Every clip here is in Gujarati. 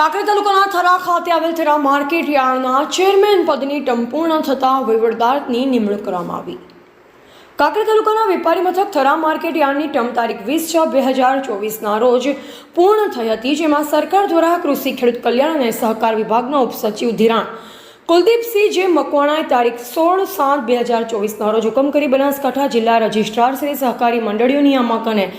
કાંકરેજ તાલુકાના થરા ખાતે આવેલ થરા માર્કેટ યાર્ડના ચેરમેન પદની ટર્મ પૂર્ણ થતાં વહીવટદારની નિમણૂક કરવામાં આવી. કાંકરેજ તાલુકાના વેપારી મથક થરા માર્કેટ યાર્ડની ટર્મ તારીખ 20/6/2024ના રોજ પૂર્ણ થઈ હતી, જેમાં સરકાર દ્વારા કૃષિ ખેડૂત કલ્યાણ અને સહકાર વિભાગના ઉપસચિવ ધિરાણ કુલદીપસિંહ જે મકવાણાએ તારીખ 16/7/2024ના રોજ હુકમ કરી બનાસકાંઠા જિલ્લા રજિસ્ટ્રાર શ્રી સહકારી મંડળીઓ નિયામક અને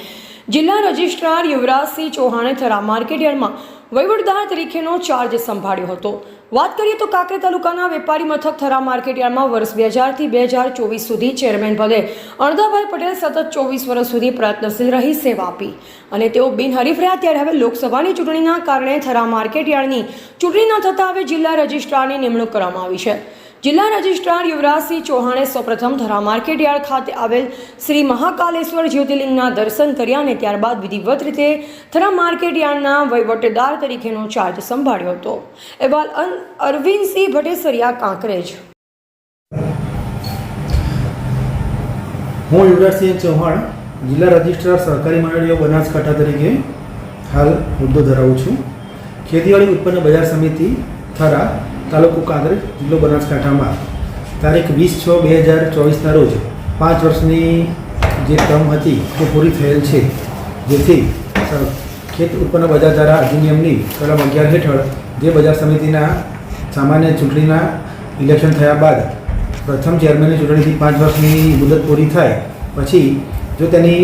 જિલ્લા રજિસ્ટ્રાર યુવરાજસિંહ ચૌહાણે થરા માર્કેટ યાર્ડમાં વહીવટદાર તરીકેનો ચાર્જ સંભાળ્યો હતો. વાત કરીએ તો કાંકરેજ તાલુકાના વેપારી મથક થરા માર્કેટ યાર્ડમાં વર્ષ 2000 થી 2024 સુધી ચેરમેન પદે અણદાભાઈ પટેલ સતત 24 વર્ષ સુધી પ્રયત્નશીલ રહી સેવા આપી અને તેઓ બિનહરીફ રહ્યા. ત્યારે હવે લોકસભાની ચૂંટણીના કારણે થરા માર્કેટ યાર્ડની ચૂંટણી ન થતાં હવે જિલ્લા રજિસ્ટ્રારની નિમણૂક કરવામાં આવી છે. જિલ્લા રજિસ્ટ્રાર યુવરાજસિંહ ચૌહાણે સૌપ્રથમ થરા માર્કેટ યાર્ડ ખાતે આવેલ શ્રી મહાકાલેશ્વર જ્યોતિર્લિંગના દર્શન કર્યા અને ત્યારબાદ વિધિવત રીતે થરા માર્કેટ યાર્ડના વહીવટદાર તરીકેનો ચાર્જ સંભાળ્યો હતો. અહેવાલ અરવિંદસિંહ ભટ્ટેસરિયા, કાંકરેજ. હું યુવરાજસિંહ ચૌહાણ, જિલ્લા રજિસ્ટ્રાર સહકારી મંડળીઓ બનાસકાંઠા તરીકે હાલ હોદ્દો ધરાવું છું. ખેતીવાડી ઉત્પન્ન બજાર સમિતિ થરા, તાલુકો કાંકરેજ, જિલ્લો બનાસકાંઠામાં તારીખ 20/6/2024ના રોજ 5 વર્ષની જે ટર્મ હતી તે પૂરી થયેલ છે, જેથી ખેત ઉત્પન્ન બજાર ધારા અધિનિયમની કલમ 11 હેઠળ જે બજાર સમિતિના સામાન્ય ચૂંટણીના ઇલેક્શન થયા બાદ પ્રથમ ચેરમેનની ચૂંટણીથી 5 વર્ષની મુદત પૂરી થાય પછી જો તેની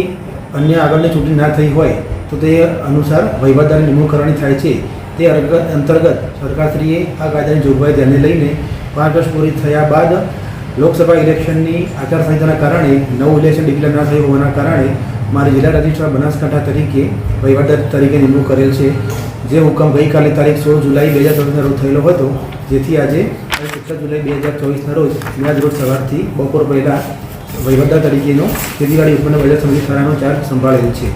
અન્ય આગળની ચૂંટણી ના થઈ હોય તો તે અનુસાર વહીવટદારની નિમણૂક કરવાની થાય છે. તે અંતર્ગત સરકારશ્રીએ આ કાયદાની જોગવાઈ ધ્યાને લઈને 5 વર્ષ પૂરી થયા બાદ લોકસભા ઇલેક્શનની આચારસંહિતાના કારણે નવું ઇલેક્શન ડિક્લેર ન થયું હોવાના કારણે મારી જિલ્લા રજિસ્ટ્રાર બનાસકાંઠા તરીકે વહીવટદાર તરીકે નિમણૂક કરેલ છે. જે હુકમ ગઈકાલે તારીખ 16 જુલાઈ 2024ના રોજ થયેલો હતો, જેથી આજે 17 જુલાઈ 2024ના રોજ મેં રોજ સવારથી બપોર પહેલાં વહીવટદાર તરીકેનો ખેતીવાડી ઉત્પન્ન બજાર સમિતિ થરાનો ચાર્જ સંભાળેલ છે.